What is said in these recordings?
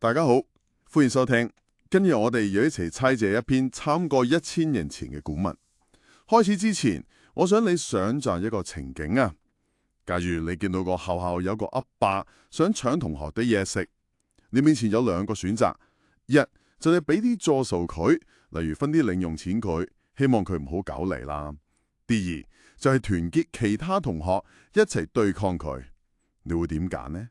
大家好，歡迎收聽。今日我哋要一齊猜借一篇差唔多1000年前嘅古文。開始之前，我想你想象一個情景啊。假如你見到個學校有個阿伯想搶同學啲嘢食，你面前有兩個選擇：一就係俾啲助數佢，例如分啲零用錢佢，希望佢唔好搞嚟啦；第二就係團結其他同學一齊對抗佢。你會點揀呢？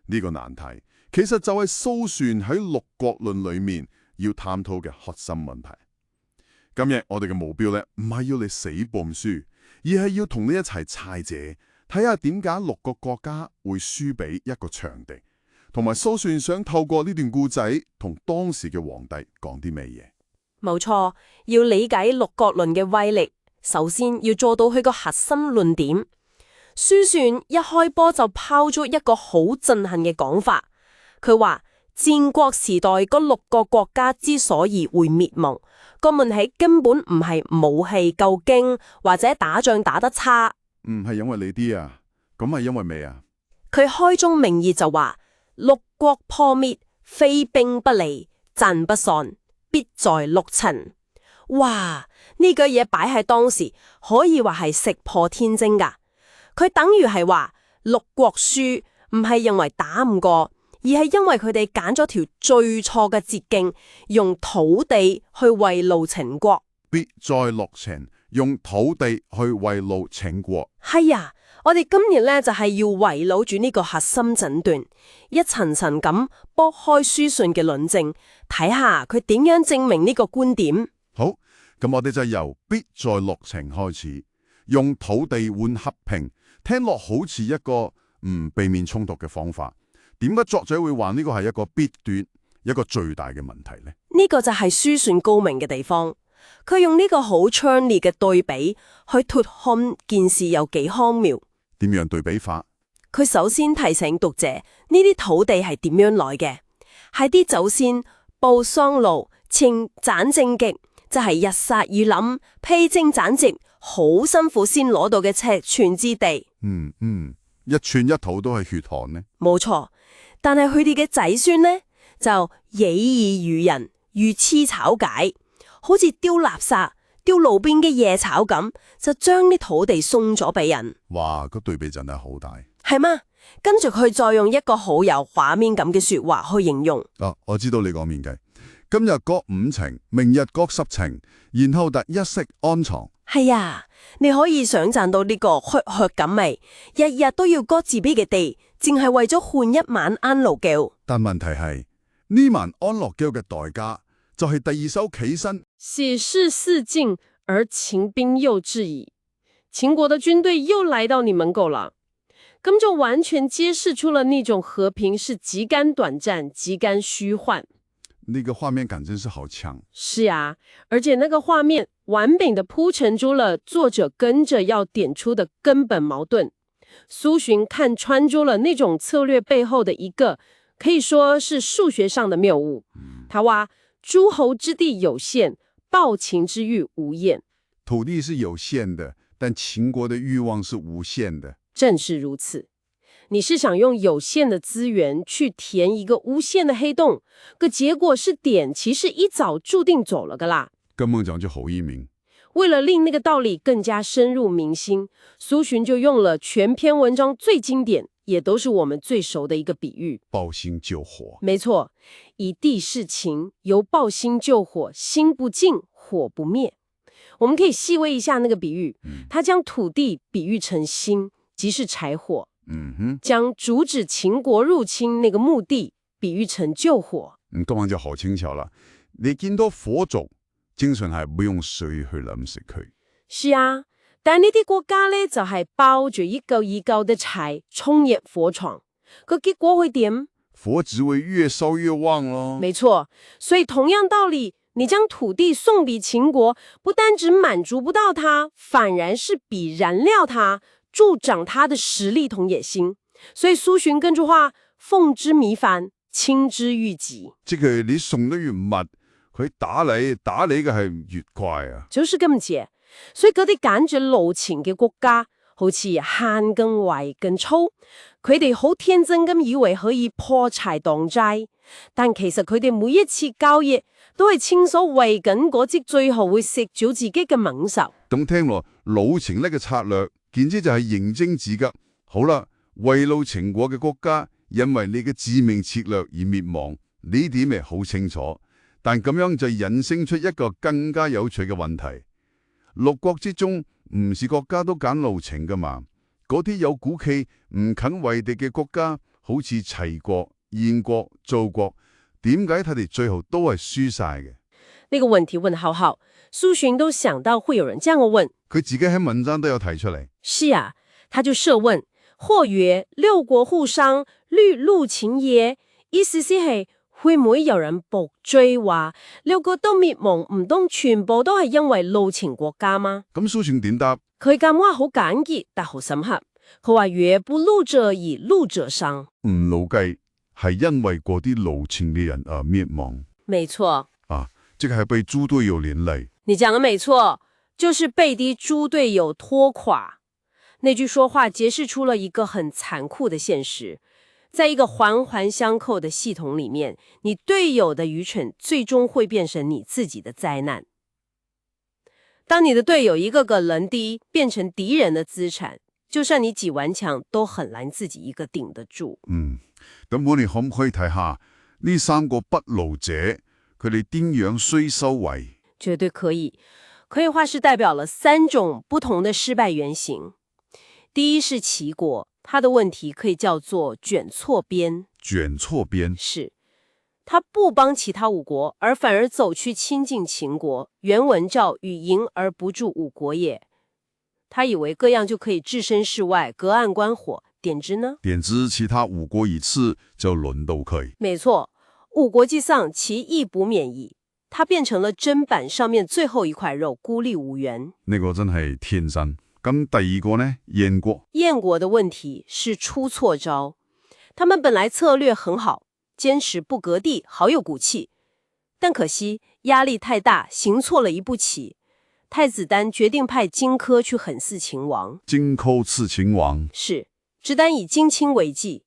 呢個難題其實就係蘇洵喺《六國論》裏面要探討嘅核心問題。今日我哋嘅目標咧，唔係要你死背書，而係要同你一齊猜借，睇下點解6個國家會輸俾一個場地，同埋蘇洵想透過呢段故仔同當時嘅皇帝講啲咩嘢。冇錯，要理解《六國論》嘅威力，首先要做到佢個核心論點。蘇洵一開波就拋咗一個好震撼嘅講法，佢話戰國時代嗰6個國家之所以會滅亡，個問題根本唔係武器夠勁或者打仗打得差，唔係因為你啲啊，咁係因為咩啊？佢開宗明義就話6國破滅，非兵不利，戰不散，必在六塵。哇！呢句嘢擺喺當時可以話係石破天驚噶。佢等於係話6國輸唔係因為打唔過，而係因為佢哋揀咗條最錯嘅捷徑，用土地去慰勞秦國。必在六塵，用土地去慰勞秦國。係啊，我哋今日咧就係要圍繞住呢個核心診斷，一層層咁剝開蘇洵嘅論證，睇下佢點樣證明呢個觀點。好，咁我哋就由必在六塵開始，用土地換和平。聽落好似一個避免衝突嘅方法，點解作者會話呢個係一個弊端，一個最大嘅問題呢？呢個就係蘇洵高明嘅地方，佢用呢個好強烈嘅對比去脱看件事有幾荒謬。點樣對比法？佢首先提醒讀者呢啲土地係點樣來嘅，係啲祖先報喪勞、請斬正極，就係日殺雨淋、披荊斬棘，好辛苦先攞到嘅尺寸之地。一寸一土都係血汗呢？冇錯，但係佢哋嘅仔孫呢，就以意喻人，如黐草解，好似丟垃圾、丟路邊嘅野草咁，就將啲土地送咗俾人。哇，個對比真係好大，係嗎？跟住佢再用一個好有畫面感嘅說話去形容。我知道你講面計，今日割5頃，明日割10頃，然後特一息安床。係啊，你可以想象到呢個血感味，日日都要割自己嘅地，淨係為咗換一晚安樂覺。但問題係呢晚安樂覺嘅代價就係第二首起身，喜事四盡，而秦兵又至矣。秦國的軍隊又來到你門口了，咁就完全揭示出了那種和平是極乾短暫、極乾虛幻。那個畫面感真是好強。是啊，而且那個畫面完美地鋪陳出了作者跟着要點出的根本矛盾。蘇洵看穿出了那種策略背後的一個可以說是數學上的謬誤。他話諸侯之地有限，暴秦之欲無厭。土地是有限的，但秦國的欲望是無限的。正是如此。你是想用有限的資源去填一個無限的黑洞，個結果是點其實一早注定走了噶啦。根本就好易明。為了令那個道理更加深入民心，蘇洵就用了全篇文章最經典，也都是我們最熟的一個比喻：抱薪救火。沒錯，以地事秦，由抱薪救火，薪不盡，火不滅。我們可以細微一下那個比喻，他將土地比喻成薪，即是柴火。將阻止秦國入侵那個目的比喻成救火。當然就好清楚啦。你見到火燭，經常係唔用水去淋熄佢。是啊，但呢啲國家呢，就係包住一嚿一嚿的柴衝入火場，個結果會點？火只會越燒越旺咯。沒錯，所以同樣道理，你將土地送俾秦國，不單止滿足不到它，反而是比燃料它，助長他的實力同野心，所以蘇洵跟住話：奉之彌繁，傾之愈急。即係你送得越密，佢打你嘅係越快啊！就是咁解，所以嗰啲揀住路前嘅國家，好似慳更壞更粗，佢哋好天真咁以為可以破柴擋災，但其實佢哋每一次交易都係清楚為緊嗰隻最後會食咗自己嘅猛獸。咁聽落，老程呢嘅策略，簡直就係認真自己。好啦，圍路秦國嘅國家因為你嘅致命策略而滅亡，呢點係好清楚。但咁樣就引申出一個更加有趣嘅問題：六國之中，唔是國家都揀路程噶嘛？嗰啲有骨氣唔肯為敵嘅國家，好似齊國、燕國、趙國，點解佢哋最後都係輸晒嘅？呢個問題問好好，蘇洵都想到會有人這樣問，佢自己喺文章都有提出嚟。是啊，他就設問：或曰六國互傷，慮路秦耶？意思是係會唔會有人駁追話六國都滅亡，唔通全部都係因為路秦國家嗎？咁蘇洵點答？佢咁話好簡潔，但好深刻。佢話：曰不路者以路者傷。唔路計係因為嗰啲路秦嘅人而滅亡。沒錯。即係被豬隊友連累。你講得沒錯，就是被啲豬隊友拖垮。那句說話揭示出了一個很殘酷的現實，在一個環環相扣的系統裡面，你隊友的愚蠢最終會變成你自己的災難。當你的隊友一個個淪低，變成敵人的資產，就算你幾頑強，都很難自己一個頂得住。咁我哋可唔可以睇下呢三個不路者，佢哋點樣衰收尾？絕對可以，可以話是代表了三種不同的失敗原型。第一是齊國，他的問題可以叫做捲錯邊。捲錯邊是，他不幫其他五國，而反而走去親近秦國。原文叫與迎而不助五國也。他以為這樣就可以置身事外，隔岸觀火。點知呢？點知其他五國一次就輪到佢。沒錯。五國既喪，其義不免矣。他變成了砧板上面最後一塊肉，孤立無援。呢個真係天真。咁第二個呢？燕國。燕國的問題是出錯招。他們本來策略很好，堅持不割地，好有骨氣。但可惜壓力太大，行錯了一步棋。太子丹決定派荊軻去狠刺秦王。荊軻刺秦王。是，直丹以荊親為計。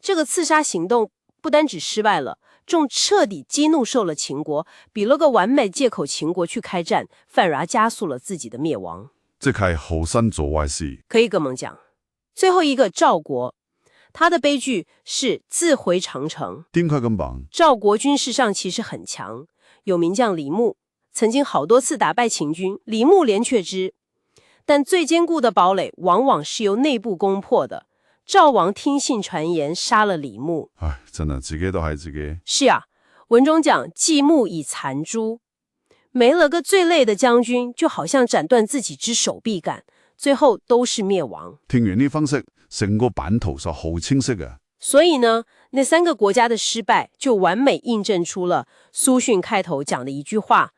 這個刺殺行動不單止失敗了，仲徹底激怒受了秦國，俾了個完美借口秦國去開戰，反而加速了自己的滅亡。即係好心做壞事。可以咁樣講。最後一個趙國，他的悲劇是自毀長城。點解咁講？趙國軍事上其實很強，有名將李牧，曾經好多次打敗秦軍，李牧連卻之。但最堅固的堡壘往往是由內部攻破的。趙王聽信傳言，殺了李牧。唉，真係自己都係自己。是啊，文中講繼牧以殘諸，沒了個最累的將軍，就好像斬斷自己之手臂感，最後都是滅亡。聽完呢分析，成個版圖就好清晰嘅。所以呢，那三個國家的失敗就完美印證出了蘇洵開頭講的一句話：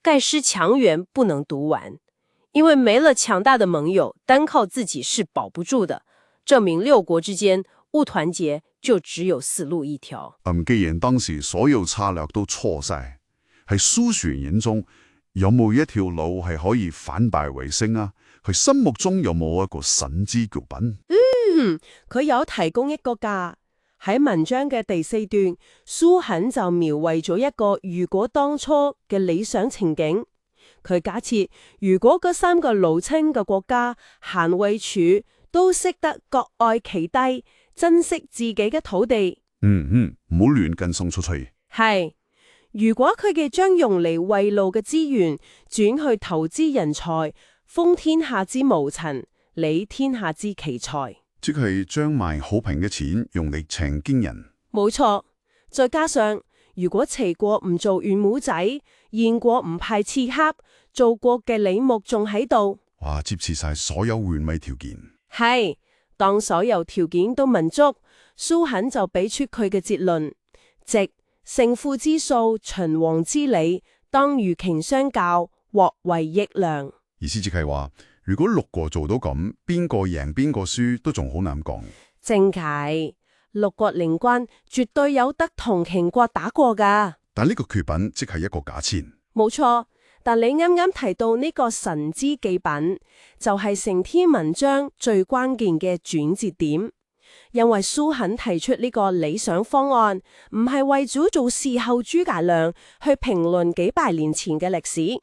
蓋失強援不能獨完，因為沒了強大的盟友，單靠自己是保不住的。證明六國之間不團結，就只有死路一條。既然當時所有策略都錯晒，喺蘇洵眼中有冇一條路係可以反敗為勝啊？佢心目中有冇一個神之腳本？佢有提供一個㗎。喺文章嘅第4段，蘇洵就描繪咗一個如果當初嘅理想情景。佢假設如果嗰三個老清嘅國家閒位處都識得各愛其低，珍惜自己嘅土地。唔好亂咁送出去。係，如果佢哋將用嚟圍路嘅資源轉去投資人才，封天下之無塵，理天下之奇才，即係將賣好平嘅錢用嚟請經人。冇錯。再加上如果齊國唔做玄武仔，燕國唔派刺客，做國嘅李牧仲喺度，哇！接持晒所有完美條件。係，當所有條件都滿足，蘇洵就俾出佢嘅結論：即勝負之數，秦王之理，當與秦相較，或為益量。意思即係話，如果六國做到咁，邊個贏邊個輸都仲好難講。正解，六國聯軍絕對有得同秦國打過噶。但呢個缺品即係一個假設。冇錯。但你啱啱提到呢個神之寄品，就係成篇文章最關鍵嘅轉折點。因為蘇肯提出呢個理想方案，唔係為咗做事後諸葛亮去評論幾百年前嘅歷史。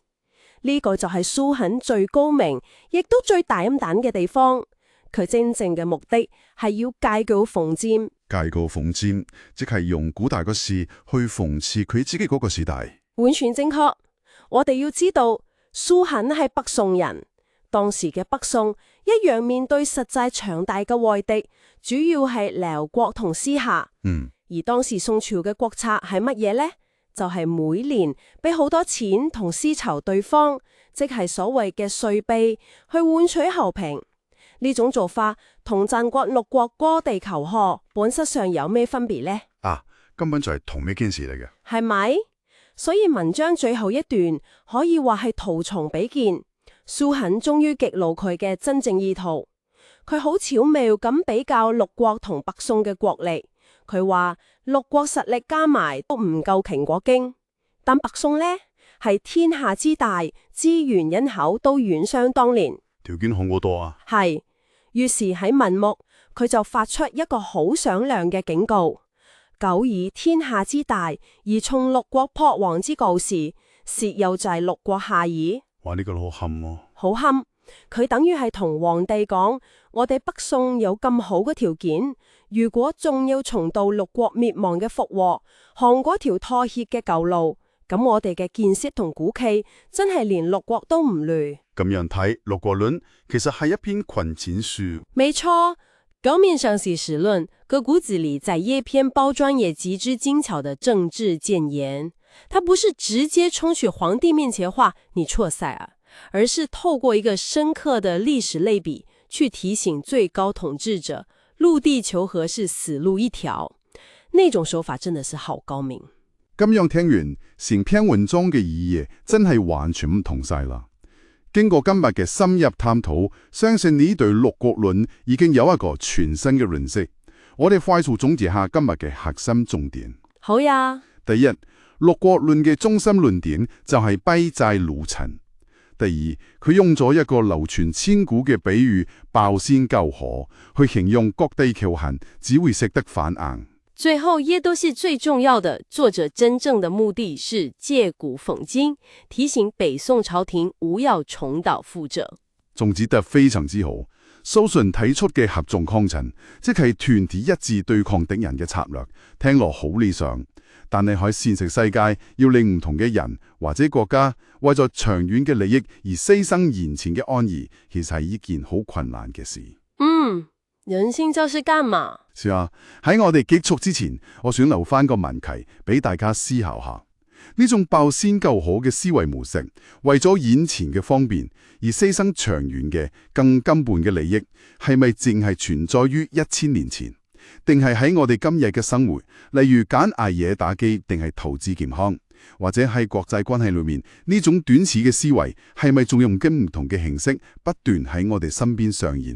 呢個就係蘇肯最高明，亦都最大膽嘅地方。佢真正嘅目的係要戒稿諷諫。戒稿諷諫，即係用古代個事去諷刺佢自己嗰個時代。完全正確。我哋要知道，蘇肯係北宋人，當時嘅北宋一樣面對實際強大嘅外敵，主要係遼國同私夏。而當時宋朝嘅國策係乜嘢呢？就係每年俾好多錢同絲綢對方，即係所謂嘅稅幣，去換取和平。呢種做法同戰國六國割地求和本質上有咩分別呢？根本就係同一件事嚟嘅，係咪？所以文章最後一段可以話係圖重比見，蘇肯終於極露佢嘅真正意圖。佢好巧妙咁比較六國同北宋嘅國力。佢話六國實力加埋都唔夠秦國經，但北宋呢係天下之大，資源人口都遠相當年，條件好多啊。係，於是喺文末佢就發出一個好響亮嘅警告：久以天下之大而從六國撲王之告示，竊又在六國下矣。哇！呢個好冚喎，好冚。佢等於係同皇帝講：我哋北宋有咁好嘅條件，如果仲要重蹈六國滅亡嘅覆禍，行嗰條妥協嘅舊路，咁我哋嘅見識同骨氣真係連六國都唔累。咁樣睇《六國論》其實係一篇群淺書。沒錯，表面上是史論，可骨子裡在一篇包裝也極之精巧的政治諫言。它不是直接衝去皇帝面前話你錯塞啊，而是透過一個深刻的歷史類比，去提醒最高統治者，陸地求和是死路一條。那種手法真的是好高明。咁樣聽完，成篇文章嘅意義真係完全唔同晒啦。經過今日嘅深入探討，相信你對《六國論》已經有一個全新嘅認識。我哋快速總結下今日嘅核心重點。好呀。第一，《六國論》嘅中心論點就係卑債魯陳。第二，佢用咗一個流傳千古嘅比喻鮑鮮救河，去形容割地求衡只會適得反硬。最後也都是最重要的，作者真正的目的是借古諷今，提醒北宋朝廷勿要重蹈覆轍。總結得非常之好。蘇洵提出嘅合縱抗陳，即係團結一致對抗敵人嘅策略，聽落好理想。但係喺現實世界，要令唔同嘅人或者國家為咗長遠嘅利益而犧牲眼前嘅安逸，其實係一件好困難嘅事。人性就是幹嘛？是啊，喺我哋結束之前，我想留翻個問題俾大家思考下。呢種鮑鮮救河嘅思維模式，為咗眼前嘅方便而犧牲長遠嘅更根本嘅利益，係咪淨係存在於1000年前？定係喺我哋今日嘅生活，例如揀捱夜打機，定係投資健康，或者喺國際關係裏面，呢種短視嘅思維，係咪仲用緊唔同嘅形式，不斷喺我哋身邊上演？